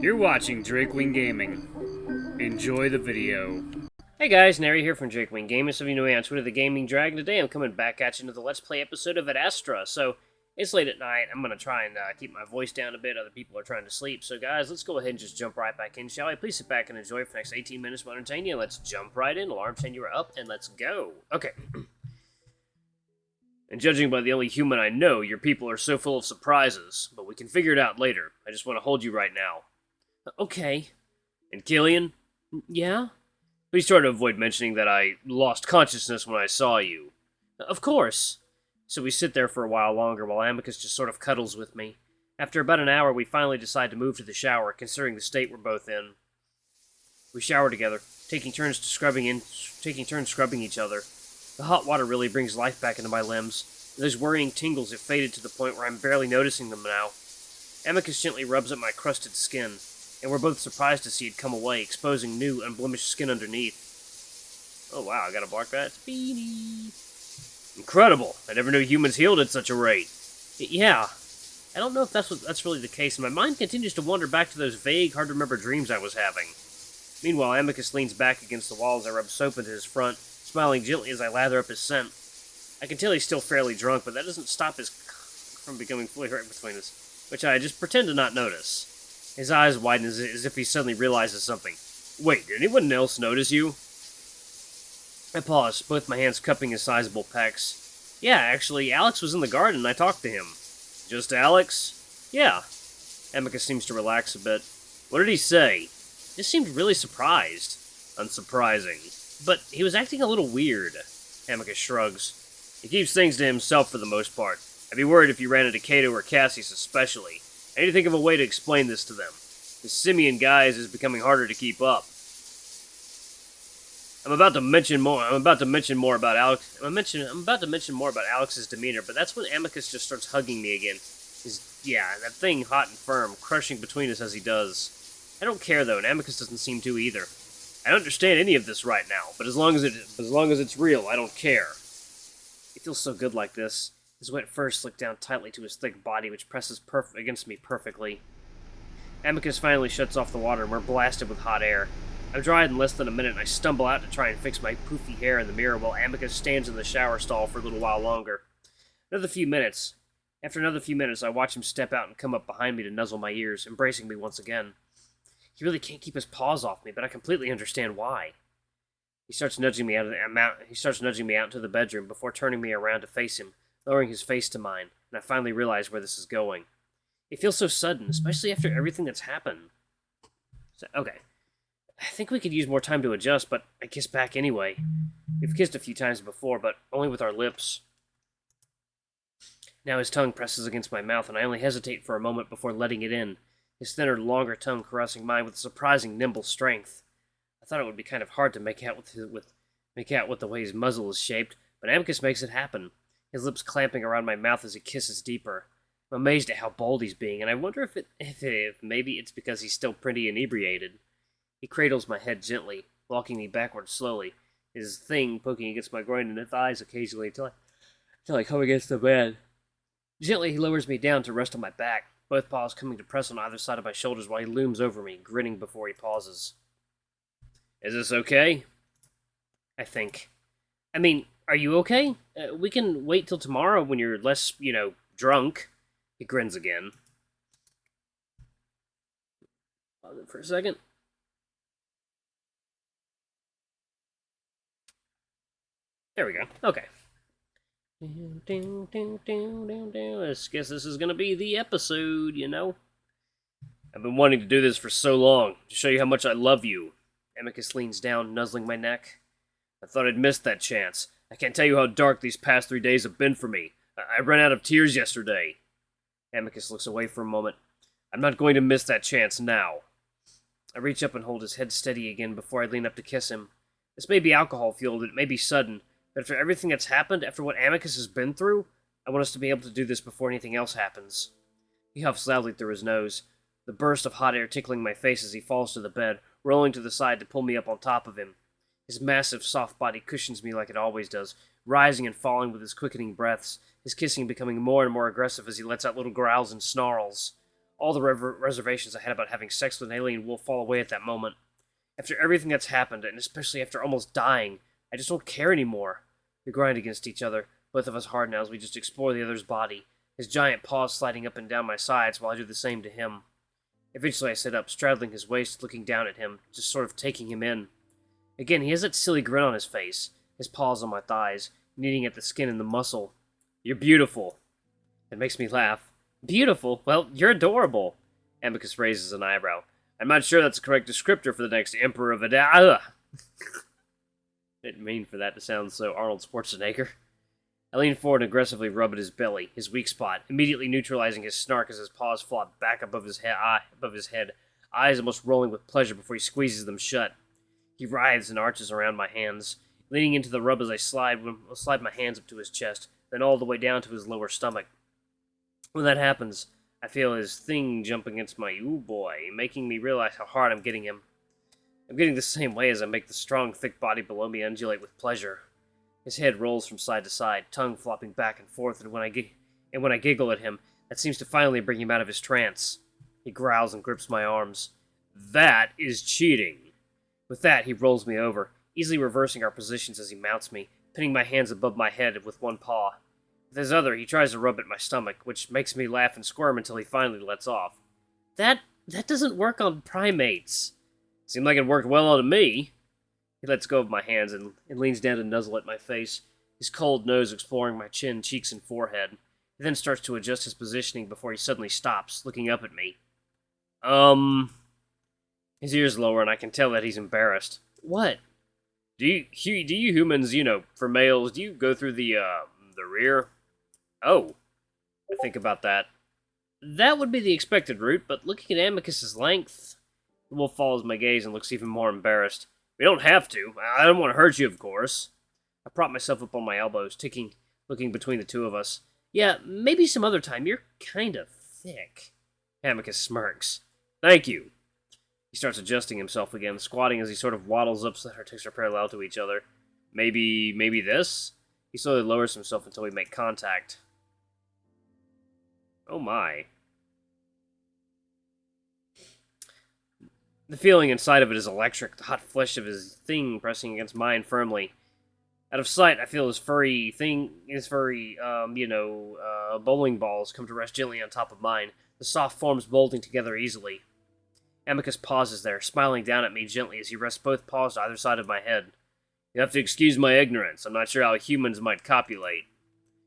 You're watching Drakewing Gaming. Enjoy the video. Hey guys, Nary here from Drakewing Gaming. Some of you know me on Twitter, the Gaming Dragon. Today I'm coming back at you with the Let's Play episode of Adastra. So, it's late at night. I'm going to try and keep my voice down a bit. Other people are trying to sleep. So guys, let's go ahead and just jump right back in, shall we? Please sit back and enjoy for the next 18 minutes. We'll entertain you. Let's jump right in. Alarm 10, you are up, and let's go. Okay. And judging by the only human I know, your people are so full of surprises. But we can figure it out later. I just want to hold you right now. Okay. And Kyllian? Yeah? Please try to avoid mentioning that I lost consciousness when I saw you. Of course. So we sit there for a while longer while Amicus just sort of cuddles with me. After about an hour, we finally decide to move to the shower, considering the state we're both in. We shower together, taking turns scrubbing each other. The hot water really brings life back into my limbs. Those worrying tingles have faded to the point where I'm barely noticing them now. Amicus gently rubs at my crusted skin, and we're both surprised to see it come away, exposing new, unblemished skin underneath. Oh wow, I gotta block that. Beanie. Incredible! I never knew humans healed at such a rate. Yeah. I don't know if that's really the case, and my mind continues to wander back to those vague, hard-to-remember dreams I was having. Meanwhile, Amicus leans back against the wall as I rub soap into his front, smiling gently as I lather up his scent. I can tell he's still fairly drunk, but that doesn't stop his from becoming fully right between us, which I just pretend to not notice. His eyes widen as if he suddenly realizes something. Wait, did anyone else notice you? I pause, both my hands cupping his sizable pecs. Yeah, actually, Alex was in the garden and I talked to him. Just Alex? Yeah. Amicus seems to relax a bit. What did he say? He seemed really surprised. Unsurprising. But he was acting a little weird. Amicus shrugs. He keeps things to himself for the most part. I'd be worried if you ran into Cato or Cassius especially. I need to think of a way to explain this to them. This simian guise is becoming harder to keep up. I'm about to mention more about Alex. I'm about to mention more about Alex's demeanor, but that's when Amicus just starts hugging me again. That thing hot and firm, crushing between us as he does. I don't care though, and Amicus doesn't seem to either. I don't understand any of this right now, but as long as it's real, I don't care. It feels so good like this. His wet fur slicked down tightly to his thick body, which presses against me perfectly. Amicus finally shuts off the water, and we're blasted with hot air. I'm dried in less than a minute, and I stumble out to try and fix my poofy hair in the mirror while Amicus stands in the shower stall for a little while longer. After another few minutes, I watch him step out and come up behind me to nuzzle my ears, embracing me once again. He really can't keep his paws off me, but I completely understand why. He starts nudging me out into the bedroom before turning me around to face him, lowering his face to mine, and I finally realize where this is going. It feels so sudden, especially after everything that's happened. Okay. I think we could use more time to adjust, but I kiss back anyway. We've kissed a few times before, but only with our lips. Now his tongue presses against my mouth, and I only hesitate for a moment before letting it in, his thinner, longer tongue caressing mine with surprising nimble strength. I thought it would be kind of hard to make out with the way his muzzle is shaped, but Amicus makes it happen, his lips clamping around my mouth as he kisses deeper. I'm amazed at how bold he's being, and I wonder if maybe it's because he's still pretty inebriated. He cradles my head gently, walking me backwards slowly, his thing poking against my groin and his thighs occasionally until I come against the bed. Gently, he lowers me down to rest on my back, both paws coming to press on either side of my shoulders while he looms over me, grinning before he pauses. Is this okay? I think. I mean, are you okay? We can wait till tomorrow when you're less, drunk. He grins again. Pause it for a second. There we go. Okay. I guess this is gonna be the episode, I've been wanting to do this for so long, to show you how much I love you. Amicus leans down, nuzzling my neck. I thought I'd missed that chance. I can't tell you how dark these past 3 days have been for me. I ran out of tears yesterday. Amicus looks away for a moment. I'm not going to miss that chance now. I reach up and hold his head steady again before I lean up to kiss him. This may be alcohol-fueled, it may be sudden, but after everything that's happened, after what Amicus has been through, I want us to be able to do this before anything else happens. He huffs loudly through his nose, the burst of hot air tickling my face as he falls to the bed, rolling to the side to pull me up on top of him. His massive, soft body cushions me like it always does, rising and falling with his quickening breaths, his kissing becoming more and more aggressive as he lets out little growls and snarls. All the reservations I had about having sex with an alien will fall away at that moment. After everything that's happened, and especially after almost dying, I just don't care anymore. We grind against each other, both of us hard now as we just explore the other's body, his giant paws sliding up and down my sides while I do the same to him. Eventually I sit up, straddling his waist, looking down at him, just sort of taking him in. Again, he has that silly grin on his face, his paws on my thighs, kneading at the skin and the muscle. You're beautiful. It makes me laugh. Beautiful? Well, you're adorable. Amicus raises an eyebrow. I'm not sure that's a correct descriptor for the next Emperor of Adastra. Didn't mean for that to sound so Arnold Schwarzenegger. I lean forward and aggressively rub at his belly, his weak spot, immediately neutralizing his snark as his paws flop back above his head, eyes almost rolling with pleasure before he squeezes them shut. He writhes and arches around my hands, leaning into the rub as I slide my hands up to his chest, then all the way down to his lower stomach. When that happens, I feel his thing jump against my ooh boy, making me realize how hard I'm getting him. I'm getting the same way as I make the strong, thick body below me undulate with pleasure. His head rolls from side to side, tongue flopping back and forth, and when I giggle at him, that seems to finally bring him out of his trance. He growls and grips my arms. That is cheating. With that, he rolls me over, easily reversing our positions as he mounts me, pinning my hands above my head with one paw. With his other, he tries to rub at my stomach, which makes me laugh and squirm until he finally lets off. That doesn't work on primates. Seemed like it worked well on me. He lets go of my hands and leans down to nuzzle at my face, his cold nose exploring my chin, cheeks, and forehead. He then starts to adjust his positioning before he suddenly stops, looking up at me. His ears lower, and I can tell that he's embarrassed. What? Do you humans, for males, do you go through the rear? Oh. I think about that. That would be the expected route, but looking at Amicus's length... The wolf follows my gaze and looks even more embarrassed. We don't have to. I don't want to hurt you, of course. I prop myself up on my elbows, looking between the two of us. Yeah, maybe some other time. You're kind of thick. Amicus smirks. Thank you. He starts adjusting himself again, squatting as he sort of waddles up so that our ticks are parallel to each other. Maybe this? He slowly lowers himself until we make contact. Oh my. The feeling inside of it is electric, the hot flesh of his thing pressing against mine firmly. Out of sight, I feel his furry bowling balls come to rest gently on top of mine, the soft forms bolting together easily. Amicus pauses there, smiling down at me gently as he rests both paws to either side of my head. You have to excuse my ignorance. I'm not sure how humans might copulate.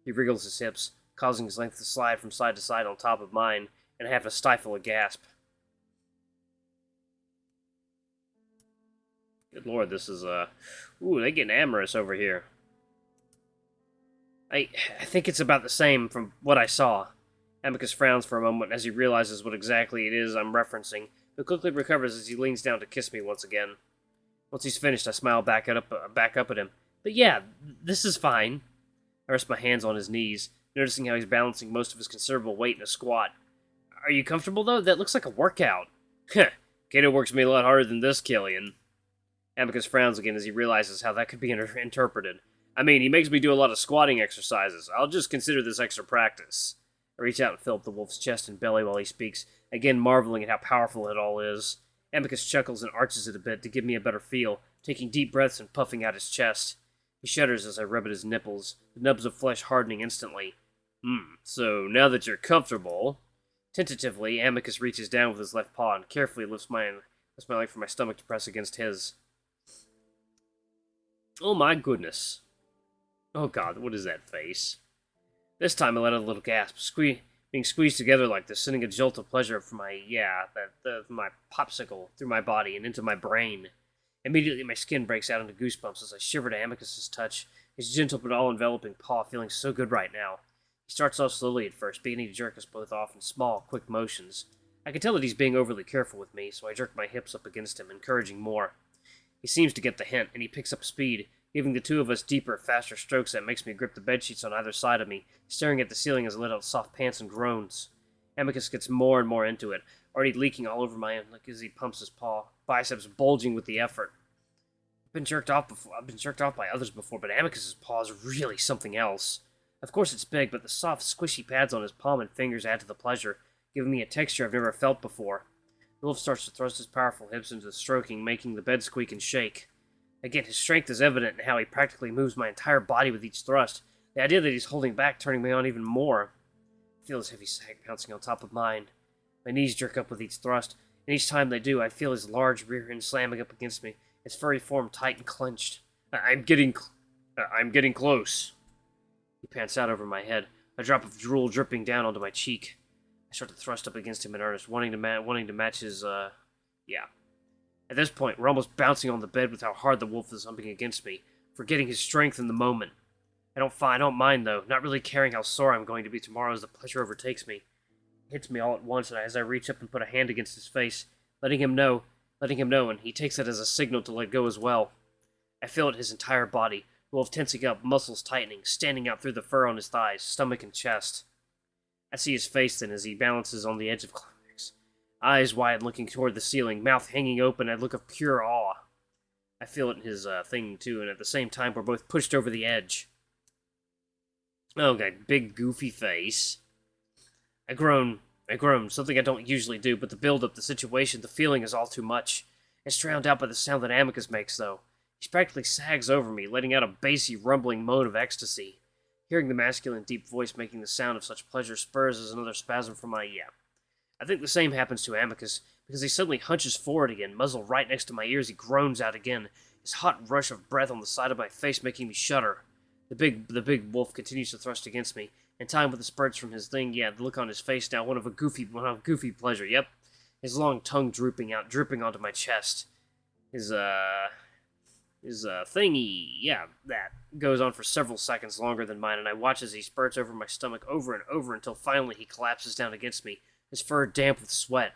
He wriggles his hips, causing his length to slide from side to side on top of mine, and I have to stifle a gasp. Good lord, this is, Ooh, they getting amorous over here. I think it's about the same from what I saw. Amicus frowns for a moment as he realizes what exactly it is I'm referencing, but quickly recovers as he leans down to kiss me once again. Once he's finished, I smile back up at him. But yeah, this is fine. I rest my hands on his knees, noticing how he's balancing most of his considerable weight in a squat. Are you comfortable, though? That looks like a workout. Heh, Kato works me a lot harder than this, Kyllian. Amicus frowns again as he realizes how that could be interpreted. I mean, he makes me do a lot of squatting exercises. I'll just consider this extra practice. I reach out and fill up the wolf's chest and belly while he speaks, again marveling at how powerful it all is. Amicus chuckles and arches it a bit to give me a better feel, taking deep breaths and puffing out his chest. He shudders as I rub at his nipples, the nubs of flesh hardening instantly. So now that you're comfortable... Tentatively, Amicus reaches down with his left paw and carefully lifts my leg from my stomach to press against his. Oh my goodness. Oh god, what is that face? This time I let out a little gasp, being squeezed together like this, sending a jolt of pleasure from my popsicle through my body and into my brain. Immediately my skin breaks out into goosebumps as I shiver to Amicus's touch, his gentle but all-enveloping paw feeling so good right now. He starts off slowly at first, beginning to jerk us both off in small, quick motions. I can tell that he's being overly careful with me, so I jerk my hips up against him, encouraging more. He seems to get the hint, and he picks up speed, giving the two of us deeper, faster strokes that makes me grip the bedsheets on either side of me, staring at the ceiling as I let out soft pants and groans. Amicus gets more and more into it, already leaking all over my like as he pumps his paw, biceps bulging with the effort. I've been jerked off by others before, but Amicus's paw is really something else. Of course it's big, but the soft, squishy pads on his palm and fingers add to the pleasure, giving me a texture I've never felt before. The wolf starts to thrust his powerful hips into the stroking, making the bed squeak and shake. Again, his strength is evident in how he practically moves my entire body with each thrust. The idea that he's holding back turning me on even more. I feel his heavy sack pouncing on top of mine. My knees jerk up with each thrust, and each time they do, I feel his large rear end slamming up against me, his furry form tight and clenched. I'm getting close. He pants out over my head, a drop of drool dripping down onto my cheek. I start to thrust up against him in earnest, wanting to match his, yeah. At this point, we're almost bouncing on the bed with how hard the wolf is humping against me, forgetting his strength in the moment. I don't mind, though, not really caring how sore I'm going to be tomorrow as the pleasure overtakes me. It hits me all at once, and as I reach up and put a hand against his face, letting him know, and he takes it as a signal to let go as well. I feel it his entire body, the wolf tensing up, muscles tightening, standing out through the fur on his thighs, stomach and chest. I see his face then as he balances on the edge of climax. Eyes wide looking toward the ceiling, mouth hanging open, a look of pure awe. I feel it in his thing too, and at the same time we're both pushed over the edge. Okay, big goofy face. I groan, something I don't usually do, but the build-up, the situation, the feeling is all too much. It's drowned out by the sound that Amicus makes, though. He practically sags over me, letting out a bassy, rumbling moan of ecstasy. Hearing the masculine, deep voice making the sound of such pleasure spurs as another spasm from my I think the same happens to Amicus, because he suddenly hunches forward again, muzzle right next to my ears. He groans out again, his hot rush of breath on the side of my face making me shudder. The big wolf continues to thrust against me, in time with the spurts from his thing. The look on his face now, one of goofy pleasure. Yep, his long tongue dripping onto my chest. His thingy, that goes on for several seconds longer than mine, and I watch as he spurts over my stomach over and over until finally he collapses down against me, his fur damp with sweat.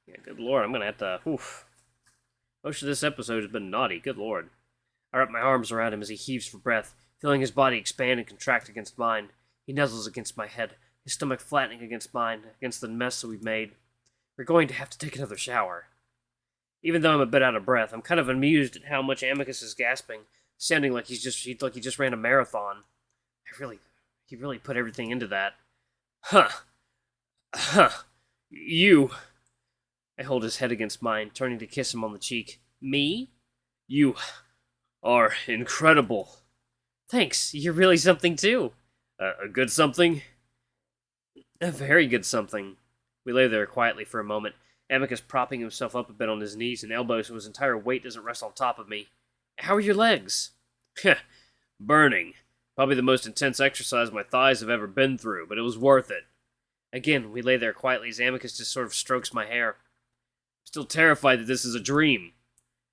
Yeah, good lord, I'm gonna have to, Most of this episode has been naughty, good lord. I wrap my arms around him as he heaves for breath, feeling his body expand and contract against mine. He nuzzles against my head, his stomach flattening against mine, against the mess that we've made. We're going to have to take another shower. Even though I'm a bit out of breath, I'm kind of amused at how much Amicus is gasping, sounding like he just ran a marathon. He really put everything into that. You. I hold his head against mine, turning to kiss him on the cheek. Me? You are incredible. Thanks, you're really something too. A good something? A very good something. We lay there quietly for a moment, Amicus propping himself up a bit on his knees and elbows so his entire weight doesn't rest on top of me. How are your legs? Burning. Probably the most intense exercise my thighs have ever been through, but it was worth it. Again, we lay there quietly as Amicus just sort of strokes my hair. Still terrified that this is a dream.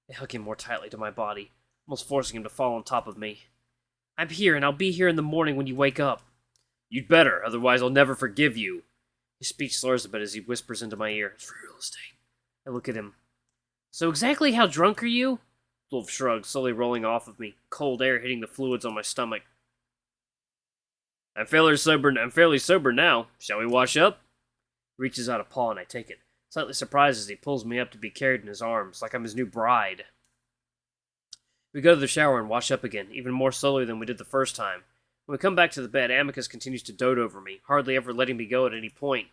I hug him more tightly to my body, almost forcing him to fall on top of me. I'm here, and I'll be here in the morning when you wake up. You'd better, otherwise I'll never forgive you. His speech slurs a bit as he whispers into my ear. It's for real estate. I look at him. So exactly how drunk are you? Wolf shrugs, slowly rolling off of me, cold air hitting the fluids on my stomach. I'm fairly sober now. Shall we wash up? He reaches out a paw and I take it, slightly surprised as he pulls me up to be carried in his arms, like I'm his new bride. We go to the shower and wash up again, even more slowly than we did the first time. When we come back to the bed, Amicus continues to dote over me, hardly ever letting me go at any point.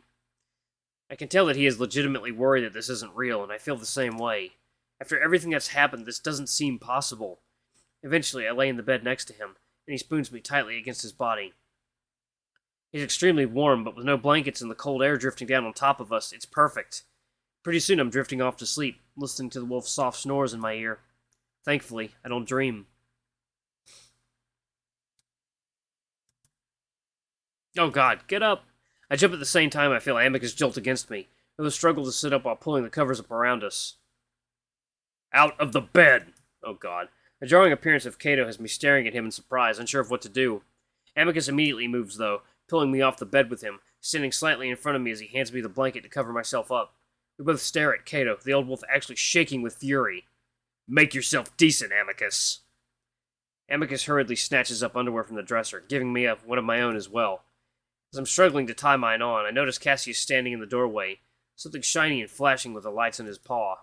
I can tell that he is legitimately worried that this isn't real, and I feel the same way. After everything that's happened, this doesn't seem possible. Eventually, I lay in the bed next to him, and he spoons me tightly against his body. He's extremely warm, but with no blankets and the cold air drifting down on top of us, it's perfect. Pretty soon I'm drifting off to sleep, listening to the wolf's soft snores in my ear. Thankfully, I don't dream. Oh god, get up! I jump at the same time I feel Amicus jolt against me, with a struggle to sit up while pulling the covers up around us. Out of the bed! Oh god. The jarring appearance of Cato has me staring at him in surprise, unsure of what to do. Amicus immediately moves, though, pulling me off the bed with him, standing slightly in front of me as he hands me the blanket to cover myself up. We both stare at Cato, the old wolf actually shaking with fury. Make yourself decent, Amicus. Amicus hurriedly snatches up underwear from the dresser, giving me one of my own as well. As I'm struggling to tie mine on, I notice Cassius standing in the doorway, something shiny and flashing with the lights in his paw.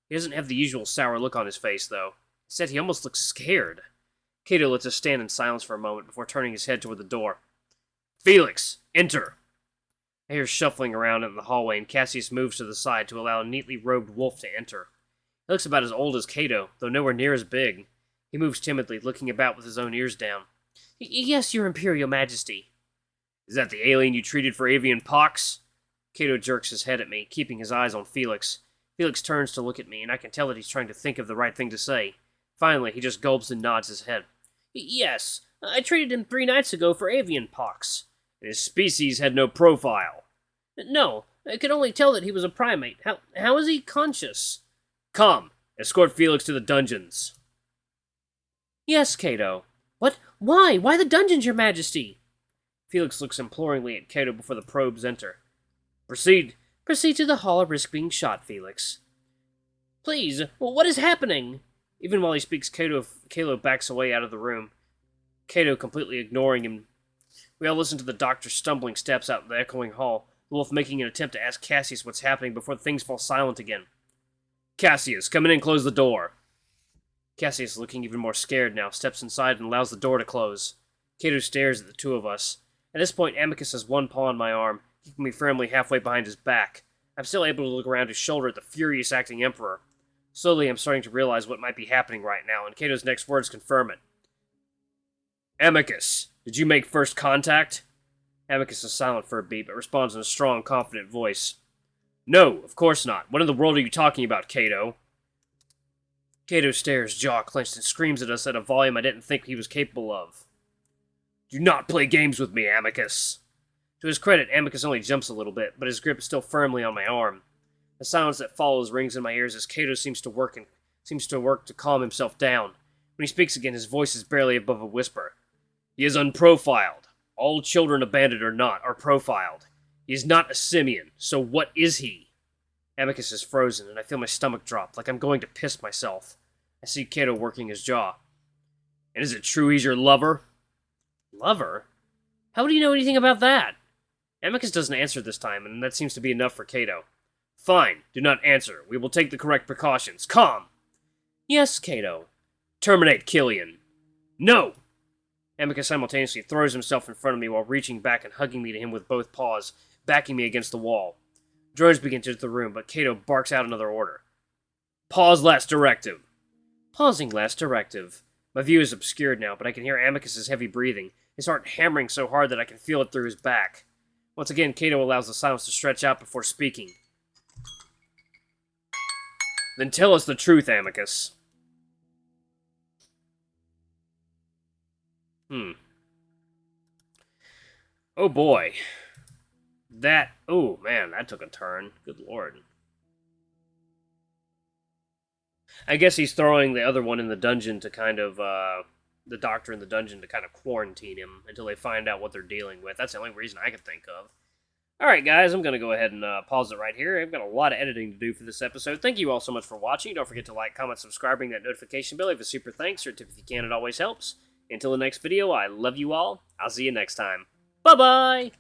He doesn't have the usual sour look on his face, though. Instead, he almost looks scared. Cato lets us stand in silence for a moment before turning his head toward the door. Felix, enter! I hear shuffling around in the hallway, and Cassius moves to the side to allow a neatly robed wolf to enter. He looks about as old as Cato, though nowhere near as big. He moves timidly, looking about with his own ears down. Yes, your Imperial Majesty. Is that the alien you treated for avian pox? Cato jerks his head at me, keeping his eyes on Felix. Felix turns to look at me, and I can tell that he's trying to think of the right thing to say. Finally, he just gulps and nods his head. Yes, I treated him 3 nights ago for avian pox. His species had no profile. No, I could only tell that he was a primate. How is he conscious? Come, escort Felix to the dungeons. Yes, Cato. What? Why? Why the dungeons, your majesty? Felix looks imploringly at Cato before the probes enter. Proceed to the hall or risk being shot, Felix. Please, what is happening? Even while he speaks, Cato backs away out of the room. Cato completely ignoring him. We all listen to the doctor's stumbling steps out in the echoing hall, the wolf making an attempt to ask Cassius what's happening before things fall silent again. Cassius, come in and close the door. Cassius, looking even more scared now, steps inside and allows the door to close. Cato stares at the two of us. At this point, Amicus has one paw on my arm, keeping me firmly halfway behind his back. I'm still able to look around his shoulder at the furious-acting Emperor. Slowly, I'm starting to realize what might be happening right now, and Cato's next words confirm it. Amicus, did you make first contact? Amicus is silent for a beat, but responds in a strong, confident voice. No, of course not. What in the world are you talking about, Cato? Cato stares, jaw clenched, and screams at us at a volume I didn't think he was capable of. Do not play games with me, Amicus. To his credit, Amicus only jumps a little bit, but his grip is still firmly on my arm. The silence that follows rings in my ears as Cato seems to work to calm himself down. When he speaks again, his voice is barely above a whisper. He is unprofiled. All children, abandoned or not, are profiled. He is not a simian, so what is he? Amicus is frozen, and I feel my stomach drop, like I'm going to piss myself. I see Cato working his jaw. And is it true he's your lover? Lover? How do you know anything about that? Amicus doesn't answer this time, and that seems to be enough for Cato. Fine, do not answer. We will take the correct precautions. Calm! Yes, Cato. Terminate Kyllian. No! Amicus simultaneously throws himself in front of me while reaching back and hugging me to him with both paws, backing me against the wall. Drones begin to enter the room, but Cato barks out another order. Pause last directive. Pausing last directive. My view is obscured now, but I can hear Amicus's heavy breathing, his heart hammering so hard that I can feel it through his back. Once again, Cato allows the silence to stretch out before speaking. Then tell us the truth, Amicus. Oh boy. Oh man, that took a turn. Good lord. I guess he's throwing the other one in the dungeon to kind of, the doctor in the dungeon to kind of quarantine him until they find out what they're dealing with. That's the only reason I could think of. Alright guys, I'm going to go ahead and pause it right here. I've got a lot of editing to do for this episode. Thank you all so much for watching. Don't forget to like, comment, subscribe, ring that notification bell. Leave a super thanks or a tip if you can. It always helps. Until the next video, I love you all. I'll see you next time. Bye-bye!